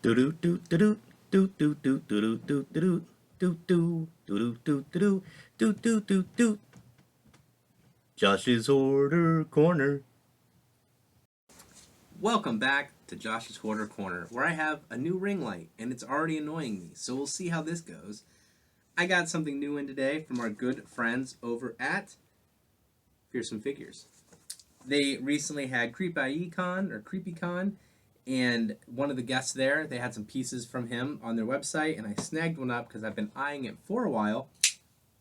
Do do do do do do do do do do do do do do do do do do do. Josh's Order Corner. Welcome back to Josh's Order Corner, where I have a new ring light and it's already annoying me. So we'll see how this goes. I got something new in today from our good friends over at Fearsome Figures. They recently had CreepyCon, and one of the guests there, they had some pieces from him on their website, and I snagged one up because I've been eyeing it for a while,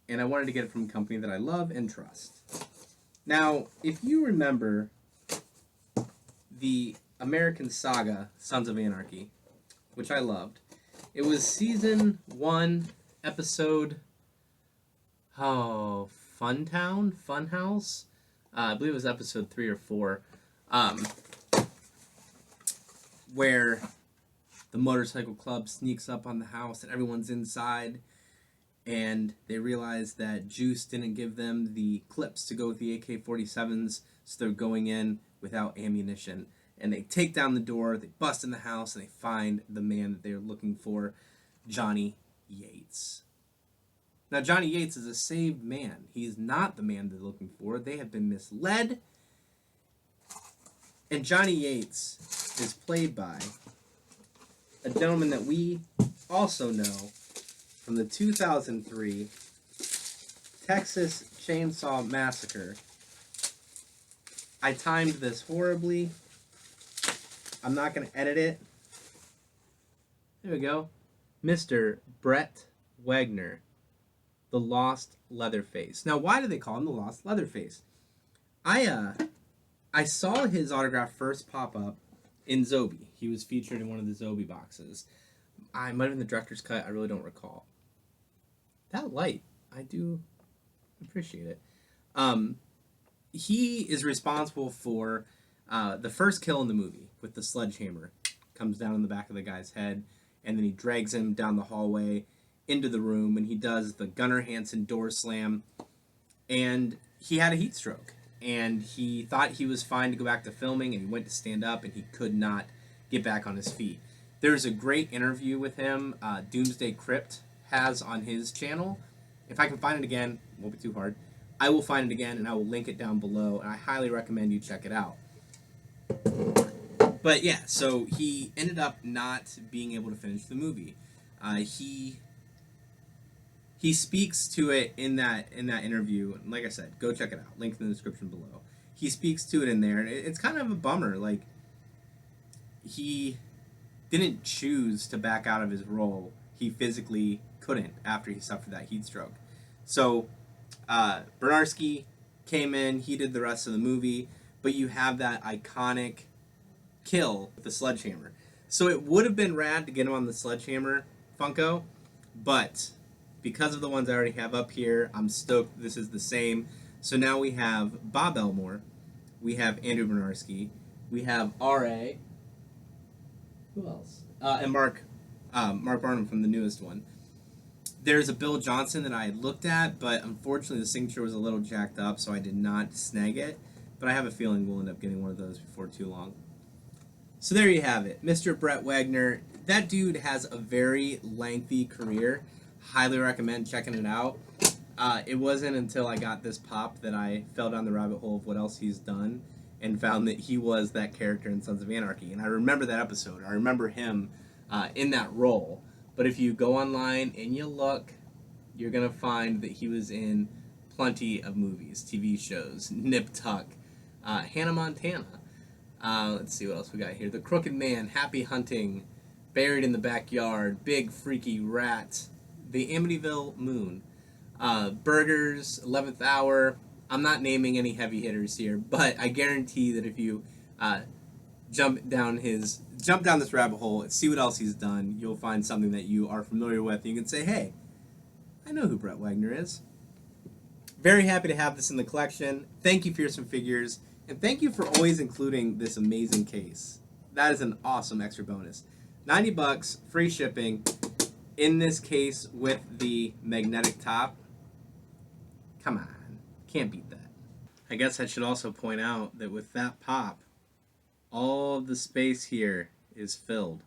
and I wanted to get it from a company that I love and trust. Now, if you remember the American saga, Sons of Anarchy, which I loved, it was season 1, episode, Funhouse? I believe it was episode 3 or 4, where the motorcycle club sneaks up on the house and everyone's inside, and they realize that Juice didn't give them the clips to go with the AK-47s, so they're going in without ammunition. And they take down the door, they bust in the house, and they find the man that they're looking for, Johnny Yates. Now, Johnny Yates is a saved man. He is not the man they're looking for. They have been misled. And Johnny Yates is played by a gentleman that we also know from the 2003 Texas Chainsaw Massacre. I timed this horribly. I'm not going to edit it. There we go. Mr. Brett Wagner, the Lost Leatherface. Now, why do they call him the Lost Leatherface? I saw his autograph first pop up in Zobi. He was featured in one of the Zobi boxes. I might have been the director's cut. I really don't recall. That light, I do appreciate it. He is responsible for the first kill in the movie with the sledgehammer. Comes down in the back of the guy's head, and then he drags him down the hallway into the room, and he does the Gunnar Hansen door slam, and he had a heat stroke, and he thought he was fine to go back to filming, and he went to stand up, and he could not get back on his feet. There's a great interview with him, Doomsday Crypt has on his channel. If I can find it again, it won't be too hard, I will find it again, and I will link it down below, and I highly recommend you check it out. But yeah, so he ended up not being able to finish the movie. He speaks to it in that interview. Like I said, go check it out. Link in the description below. He speaks to it in there, and it's kind of a bummer. Like, he didn't choose to back out of his role. He physically couldn't after he suffered that heat stroke. So Bernarski came in. He did the rest of the movie, but you have that iconic kill with the sledgehammer. So it would have been rad to get him on the sledgehammer Funko, but because of the ones I already have up here, I'm stoked this is the same. So now we have Bob Elmore, we have Andrew Bernarski, we have R.A., who else? And Mark Barnum from the newest one. There's a Bill Johnson that I had looked at, but unfortunately the signature was a little jacked up, so I did not snag it. But I have a feeling we'll end up getting one of those before too long. So there you have it, Mr. Brett Wagner. That dude has a very lengthy career. Highly recommend checking it out. It wasn't until I got this pop that I fell down the rabbit hole of what else he's done and found that he was that character in Sons of Anarchy. And I remember that episode. I remember him in that role. But if you go online and you look, you're going to find that he was in plenty of movies, TV shows, Nip Tuck, Hannah Montana. Let's see what else we got here. The Crooked Man, Happy Hunting, Buried in the Backyard, Big Freaky Rat, The Amityville Moon, Burgers, 11th Hour. I'm not naming any heavy hitters here, but I guarantee that if you jump down this rabbit hole and see what else he's done, you'll find something that you are familiar with. You can say, hey, I know who Brett Wagner is. Very happy to have this in the collection. Thank you, Fearsome Figures, and thank you for always including this amazing case. That is an awesome extra bonus. $90, free shipping, in this case with the magnetic top. Come on, can't beat that. I guess I should also point out that with that pop, all of the space here is filled.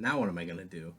Now what am I gonna do?